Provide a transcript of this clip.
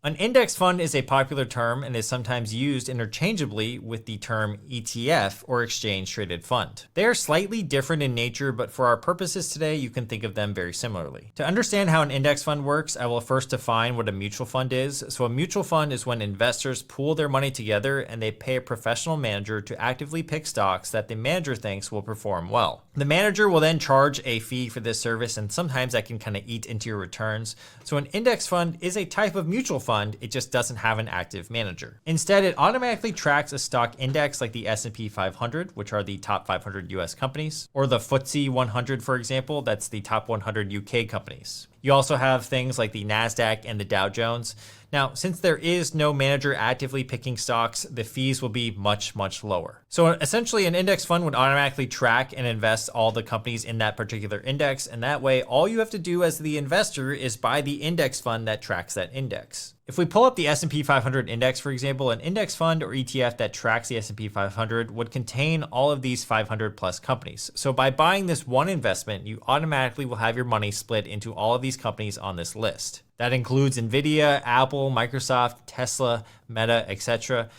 An index fund is a popular term and is sometimes used interchangeably with the term ETF or exchange traded fund. They are slightly different in nature, but for our purposes today, you can think of them very similarly. To understand how an index fund works, I will first define what a mutual fund is. So a mutual fund is when investors pool their money together and they pay a professional manager to actively pick stocks that the manager thinks will perform well. The manager will then charge a fee for this service, and sometimes that can kind of eat into your returns. So an index fund is a type of mutual fund, it just doesn't have an active manager. Instead, it automatically tracks a stock index like the S&P 500, which are the top 500 US companies, or the FTSE 100, for example, that's the top 100 UK companies. You also have things like the NASDAQ and the Dow Jones. Now, since there is no manager actively picking stocks, the fees will be much, much lower. So essentially, an index fund would automatically track and invest all the companies in that particular index. And that way, all you have to do as the investor is buy the index fund that tracks that index. If we pull up the S&P 500 index, for example, an index fund or ETF that tracks the S&P 500 would contain all of these 500 plus companies. So by buying this one investment, you automatically will have your money split into all of these companies on this list. That includes Nvidia, Apple, Microsoft, Tesla, Meta, etc.